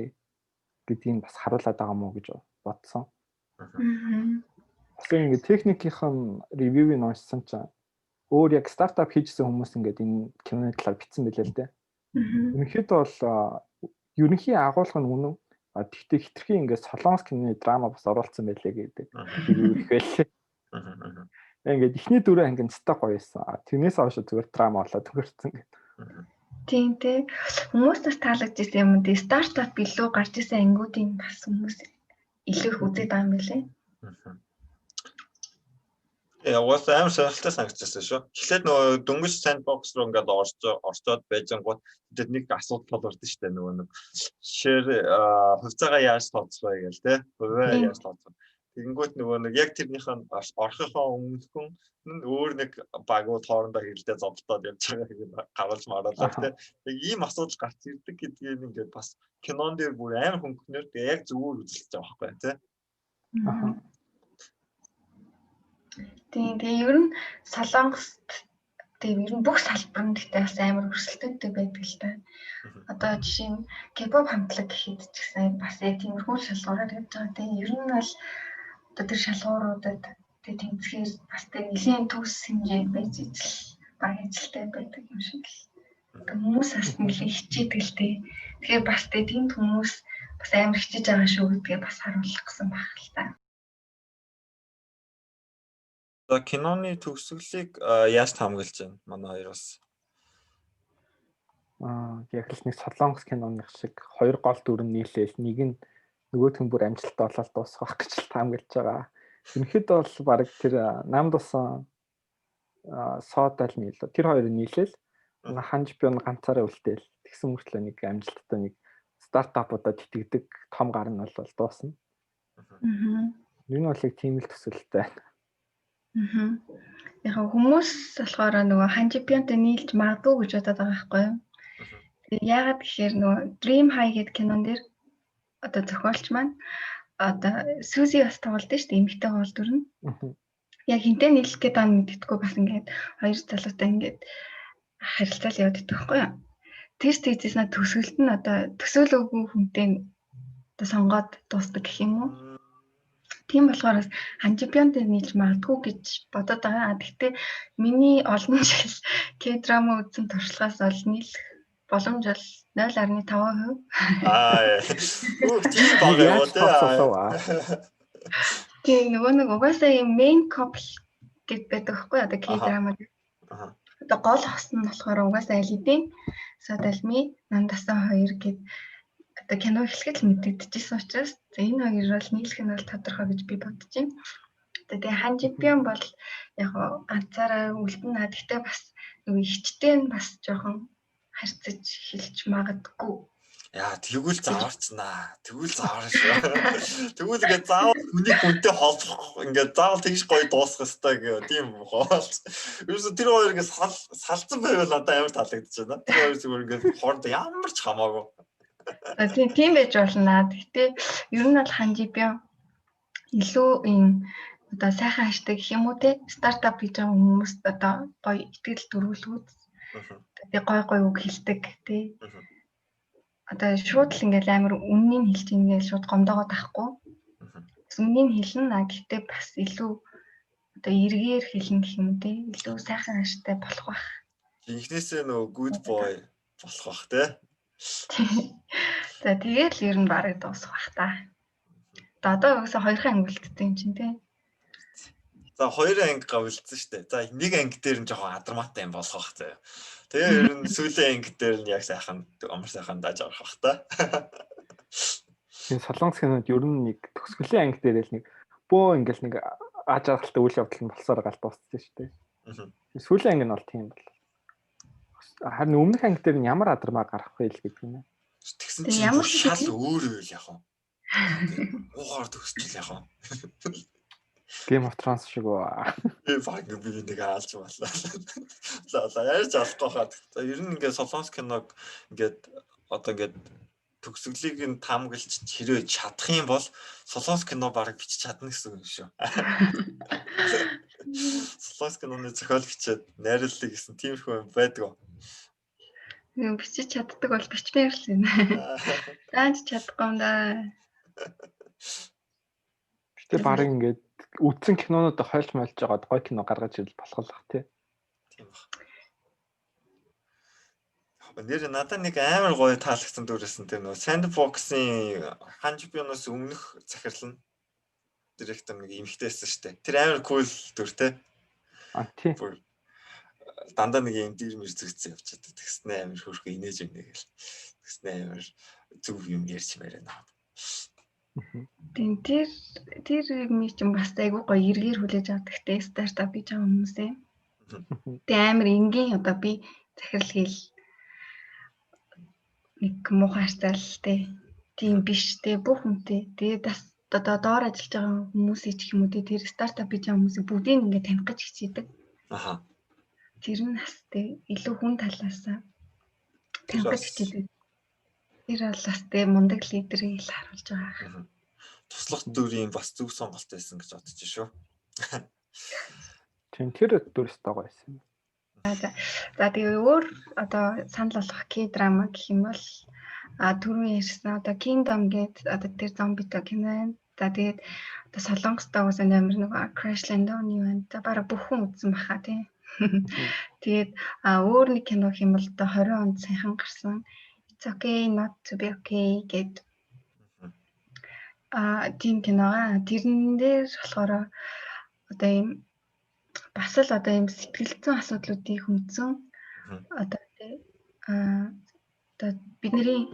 гэдгийг бас харуулад байгаа мó гэж бодсон. Бас ингээд техникийн ревювийг уншсан чинь өөр яг стартап хийжсэн хүмүүс ингээд энэ киноны талаар бичсэн байлээ л дээ. Ерөнхийдөө бол ерөнхий агуулга нь үнэн. Тэгтээ хитрхи ингээд солонгос киноны драма бас оруулсан байлээ гэдэг ревю их байлээ. Ингээд ихний дөрөв анги цэцтэй гоё байсан. Тэрнээс хойш зүгээр драма болоод төгөрсөн гэдэг. Тийм тий. Хүмүүстээс таалагдсан юм дээ. Стартап илүү гарч ирсэн ангиудын бас хүмүүс илүү их үзээд байгаа юм билээ. Уус амар сонирхолтой санагдчихсан шүү. Эхлээд нөгөө дөнгөж sandbox руу ингээд орчоод байжангууд тэд нэг асуудал толгордсон шүү дээ нөгөө нэг share хувьцаагаа яаж тооцох вэ гээл те. Хувиа яаж тооцох. Тэгэнгүүт нөгөө нэг яг тэрнийхэн орохынхоо өмнөхөн өөр нэг багууд хоорондоо хэрэлдээ зодтолдоод явж байгааг гаргаж маруулаа те. Яг ийм асуудал гарч ирдэг гэдгийг ингээд бас кинон дээр бүр амар хөнгөнөр яг зөвөр үзэлж байгаа байхгүй те. Тийм тэгээ ер нь солонгост тийм ер нь бүх салбарт гэхдээ бас амар өрсөлдөнтэй байдаг л та. Одоо жишээ нь K-pop хамтлаг гэхэд ч гэсэн бас тиймэрхүү шалгуураар явж байгаа. Тийм ер нь бол одоо тэр шалгууруудад тийм тэмцэхээр бас тийм нэлийн төс хэмжээнд байж ижил баг ажилтай байдаг юм шиг л. Хүмүүс бас нэлийн хичээдэг л дээ. Тэгэхээр бас тийм хүмүүс бас амар хичээж байгаа шүү гэдгээ бас харуулах гэсэн баг л та. За киноны төгсгөлийг яаж хамгаалж байна? Манай хоёр бас. Яг л нэг солонгос киноных шиг хоёр гол дүрм нийлээл нэг нь нөгөөх нь бүр амжилттай болоод дуусгах гэж л хамгаалж байгаа. Ерөнхийдөө бол баг тэр намд усан содал нийлээ. Тэр хоёрыг нийлээл ханжбион ганцаараа үлдээл. Тэгсэн мөртлөө нэг амжилттай нэг стартапуудад итгэдэг том гар нь бол дуусна. Энэ бол яг тийм л төсөлтэй байна. Яг хүмүүс болохоор нөгөө ханжбионтой нийлж магадгүй гэж бодоод байгаа байхгүй юу? Тэгээ яагаад гэхээр нөгөө Dream High гэдэг кинон дээр одоо зохиолч маань одоо Сузи бас тоглолт шүү дээ эмэгтэй гол дүр нь. Яг хинтээ нийлэх гэдэг нь мэддэггүй бас ингээд хоёр залуутай ингээд харилцаал яваад идэх байхгүй юу? Тэр стейжээс төсөөлт нь одоо төсөөлөөгүй хүнтэй одоо сонгоод дуусдаг гэх юм уу? Тийм болохоор ханжбионтой нийлж магадгүй гэж бодоод байгаа. Гэхдээ миний олон жил К-драма үзсэн туршлагаас бол нийлэх боломж бол 0.5%. Тийм баг яваа тэ. Тийм нөгөө нэг угаасаа юм main couple гэдэг байдаг хгүй одоо К-драмад. Одоо гол хос нь болохоор угаасаа алидийн Содалми Нандасан хоёр гэдэг одоо кино эхлэхэд л мэдэгдэжсэн учраас энэ хоёр бол нийлэх нь бол тодорхой гэж би бодож байна. Тэгээ ханжбион бол яг ганцаараа үлдэнэ. Гэхдээ бас нөгөө ихчтэй нь бас жоохон харьцаж хэлж магадгүй. Яа, тэгвэл зааварчнаа. Тэгвэл заавар шүү. Тэгвэл ингээд заавал хүнтэй холбох ингээд заавал тэгж гоё дуусгах хэрэгтэй гэх тийм хоол. Юусе тэр хоёр ингээд салцсан байвал одоо амар таалагдчихэ байна. Тэр хоёр зүгээр ингээд хоорондоо ямар ч хамаагүй. Тийм байж болно. Гэхдээ ер нь бол ханжбион илүү юм одоо сайхан хаштай гэх юм уу те стартап хийж байгаа хүмүүст одоо гоё итгэл төрүүлгүүд тэгээ гоё үг хэлдэг те одоо шууд л ингээл амар үннийг хэлж ингээл шууд гомдоогоод тахгүй үннийг хэлнэ гэхдээ бас илүү одоо эргээр хэлнэ гэх юм те илүү сайхан хаштай болох бах. Инхнээсээ нөгөө good boy болох бах те. За тэгээд л ер нь барыг дуусах бах та. Одоо угсаа хоёрхан ангилттай юм чинь те. За 2 анги гавилдсан шүү дээ. За 1 анги дээр нь жоохон адармаатай юм болгох заяа. Тэгээ ер нь сүүлийн анги дээр нь яг сайхан амар сайхан дааж авах бах та. Энэ солонгос кинонд ер нь нэг төгсгөлийн анги дээр л нэг бөө ингээл нэг ааж аргалтай үйл явдал нь болсоор гал дууссан шүү дээ. Сүүлийн анги нь бол тийм бол. Харин өмнөх анги дээр нь ямар адармаа гарах вэ л гэдэг юм. Тэгсэн чинь ямар шал өөр үйл яг юм. Уугаар төгсчихл яг юм. Game of Thrones шиг үү. Баг би нэг хаалж байлаа. За яаж авахгүй хаад. Ер нь ингээд солонгос киног ингээд одоо ингээд төгсгөлийг нь таамаглаж хэрвээ чадах юм бол солонгос кино бараг бичиж чадна гэсэн үг шүү. Солонгос киноны зохиол бичээд найруулдаг гэсэн тиймэрхүү байдаг. Бичиж чаддаг бол бичмээр л юм. Зааж чадахгүй юм да. Гэтэ бараг ингээд үтсэн кинонууд хойлж мэлж байгаад гой кино гаргаж ирэл болох л бах тий. Тийм ба. Нэр надад нэг амар гоё таалагдсан дүрсэн тэр нөө Sandbox-ийн Ханжбионоос өмнөх захирал нь директор нэг эмэгтэйсэн шүү дээ. Тэр амар кул дүр тий. Тий. Дандаа нэг юм дэрмэр зүгцэн явчихад тэгснэ амар хөрхөө инээж юм нэг л. Тэгснэ амар зүв юм ярьж мээрээ. Тийм тэр ми ч бас айгүй гоё эргээр хүлээж авдаг те стартап гэж байгаа хүмүүс ээ. Тэгээ амар энгийн одоо би захирал гээл нэг муухай харцаал те. Тийм биш те бүх хүнтэй. Тэгээ бас одоо доор ажиллаж байгаа хүмүүсийг ч юм уу те тэр стартап гэж байгаа хүмүүсийг бүгдийг ингээд таних гэж хичээдэг. Аха. Тэр нь бас те илүү хүн талаасаа таних гэж хичээдэг. Тэр бол бас те мундаг лидерийг л харуулж байгаа. Туслах дүрийн бас зөв сонголт байсан гэж бодож шүү. Тийм тэр дүрс байгаа байсан. За тэгээ өөр одоо санал болгох K-драма гэх юм бол түрүү ярьсан одоо Kingdom гэдэг одоо тэр зомбитой кино байна. За тэгээд одоо солонгостой уусаа амар нэг Crash Landing-ы байна. За бараг бүх хүн үзсэн баха тий. Тэгээд өөр нэг кино гэх юм бол одоо 20 онд сайхан гарсан It's okay not to be okay гэдэг тийм кино. Тэрэн дээр болохоор одоо юм бас л одоо юм сэтгэлзэн асуудлуудыг хүндсэн одоо одоо бидний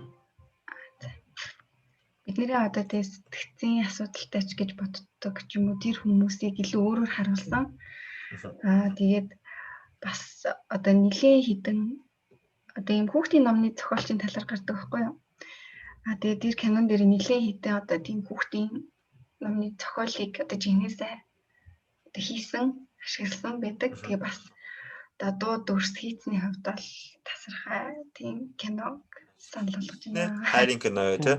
одоо тийм сэтгцийн асуудалтай ч гэж боддог ч юм уу тэр хүмүүсийг илүү өөрөөр харуулсан. Тэгээд бас одоо нэлээ хідэн одоо юм хүүхдийн номны зохиолчийн талаар гардаг байхгүй юу? Тэгээд тэр кинон дээр нэлээ хідэн одоо тийм хүүхдийн номны зохиолыг одоо жинээсээ одоо хийсэн ашигласан байдаг. Тэгээ бас одоо дуу дүрс хийцний хувьд бол тасархай тийм киног санал болгож байна. Хайрын кино тий.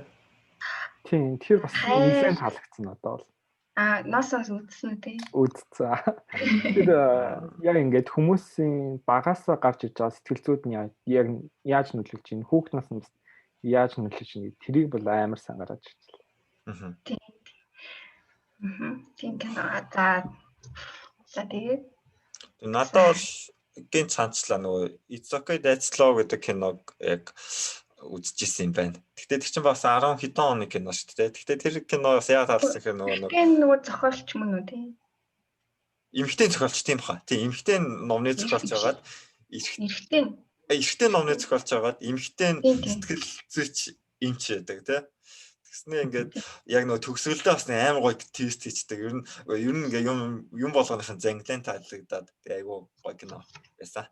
Тийм тэр бас нэлээд таалагдсан надад бол. Ноосоос үзсэн үү тий? Үзсэн. Тэр яг ингээд хүмүүсийн багасаа гарч иж байгаа сэтгэл зүйд нь яг яаж нөлөөлж чинь хүүхд наснд яаж нөлөөлж чинь тэрийг бол амар сан гаргаж ирсэн. Тийм кино. За тэгээд надад бол гинт цанцлаа нөгөө It's okay that's love гэдэг киног яг үзчихсэн юм байна. Гэхдээ тэр чинь бас 10 хэдэн оны кино шүү дээ. Гэхдээ тэр киноос яа таалсан хэрэг нөгөө зохиолч мөн үү тийм. Эмэгтэй зохиолч тийм баха. Тийм эмэгтэй номны зохиолч байгаад эрэгтэй номны зохиолч байгаад эмэгтэй сэтгэл зүйч эмч байдаг тий. Тэгснэ ингээд яг нөгөө төгсгөлдөө бас амар гоё твист хийдэг. Ер нь ингээ юм болгоныхын занглын таалагдаад айгуу гоё кино байсан.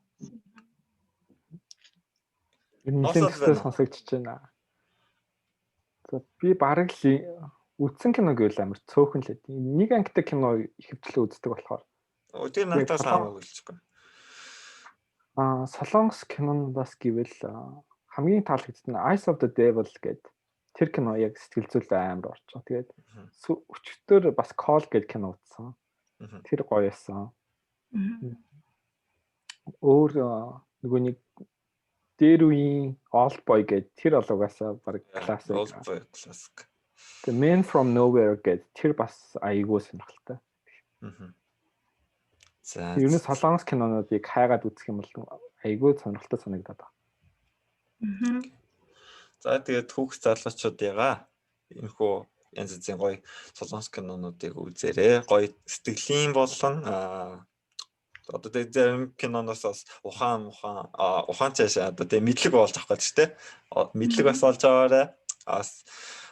Энэ нэгээс сонсогдож байна. За би бараг л үзсэн кино гэвэл амар цөөхөн л дээ. Нэг ангитай кино ихэвчлэн үздэг болохоор. Тэр надаас хамаагүй болчихгүй. Солонгос кинондас гэвэл хамгийн таалагдсан Eyes of the Devil гэдэг тэр кино яг сэтгэл зүйд амар орчоо. Тэгээд өчигдөр бас Call гэдэг кино үзсэн. Тэр гоё байсан. Өөр нөгөө нэг дээр үеийн Old Boy гэдэг тэр олоогоосаа баг классик. Old Boy классик. The Man from Nowhere гэдэг тэр бас айгүй сонирхолтой. За. Ер нь солонгос кинонуудыг хайгаад үзэх юм бол айгүй сонирхолтой санагдаад байна. За тэгээд хүүхд залуучуудыгаа энэхүү янз бүрийн гоё солонгос кинонуудыг үзээрэй. Гоё сэтгэлийн болон одоо тэгээд зарим киноноос бас ухаан цаашаа одоо тэгээд мэдлэг болж авах гэж тий. Мэдлэг бас олж аваарай. Бас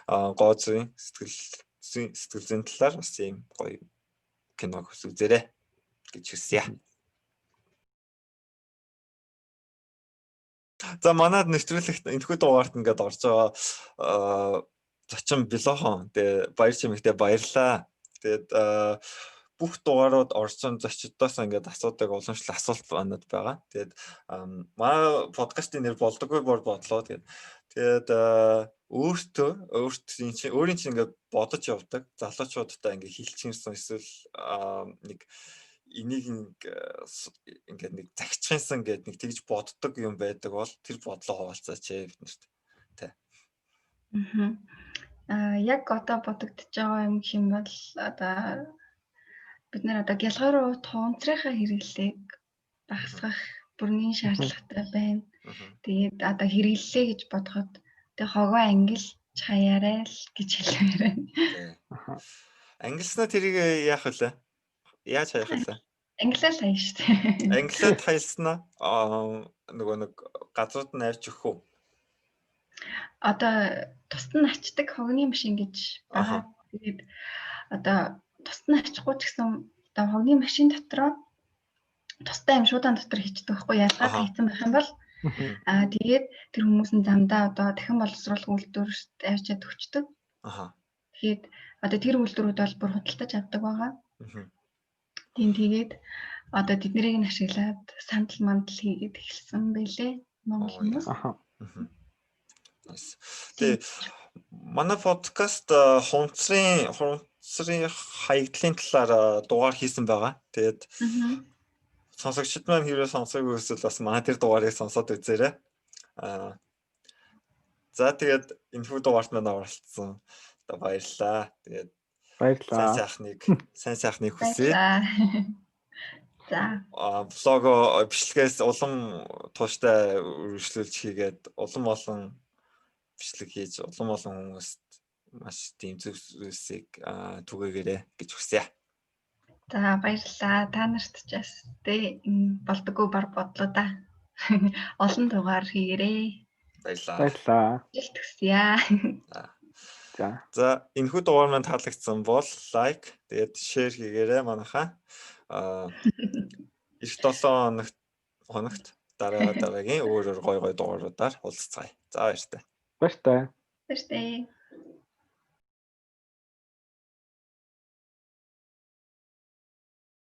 гоо зүйн сэтгэл зүйн талаар бас ийм гоё киног үзээрэй гэж хүсье. За манайд нэвтрүүлэгт энэхүү дугаарт ингээд орж байгаа зочин Билохон тэгээ баяр чимэгтэй баярлаа. Тэгээд бүх дугаарууд орсон зочдоос ингээд асуудаг уламжлал асуулт банаад байгаа. Тэгээд манай подкастын нэр болдоггүй бодлоо. Тэгээд өөрийн чинь ингээд бодож явдаг. Залуучуудтай ингээд хилчинсэн эсвэл нэг энийг ингээд нэг загчхинсан гэдэг нэг тэгж боддог юм байдаг бол тэр бодлоо хуваалцаач биднэрт. Тэ. Яг одоо бодогдож байгаа юм хэм бол одоо бид нэр одоо гялгаруу туунцрынхаа хэрэглээг багасгах бүрний шаардлагатай байна. Тэгээд одоо хэрэглээ гэж бодоход тэг хогоо ангилж хаяарай л гэж хэлмээр байна. Ангилснаа тэрийг яах вэ? Яаж хаях вэ? Англиар хаяа шүү дээ. Англиад хаялснаа нөгөө нэг газрууд нь арьж өгөх үү? Одоо тусад нь ачдаг хогны машин гэж байгаа. Тэгээд одоо тусад нь ачихгүй ч гэсэн одоо хогны машин дотроо тустай юм шуудан дотор хийчихдэг байхгүй ялгаад хийсэн байх юм бол тэгээд тэр хүмүүс нь замдаа одоо дахин боловсруулах үйлдвэрт арьжаад өгчдөг. Тэгээд одоо тэр үйлдвэрүүд бол бүр худалдаж авдаг байгаа. Тэгээд одоо тэднийг нь ашиглаад сандал мандал хийгээд эхэлсэн байлээ Монгол хүмүүс. Тэгээ манай подкаст хунцрын хаягдлын талаар дугаар хийсэн байгаа. Тэгээд сонсогчид маань хэрвээ сонсоогүй эсвэл бас манай тэр дугаарыг сонсоод үзээрэй. За тэгээд энэхүү дугаарт маань оролцсон. Баярлалаа. Тэгээд сайн сайхныг хүсье. За. Блого бичлэгээс улам тууштай үргэлжлүүлж хийгээд улам олон бичлэг хийж улам олон хүмүүст маш тийм зөв зүйлсийг түгээгээрэй гэж хүсье. За баярлалаа. Та нарт ч бас тэ болдоггүй бар бодлоо. Олон дугаар хийгээрэй. Баярлалаа. Илтгэсье. За энэхүү дугаар маань таалагдсан бол лайк тэгээд шеэр хийгээрэй манайхаа. Эх 7 хоногт дараагийн өөр гой дугааруудаар уулзцгаая. За баяртай. Баяртай. Баяртай.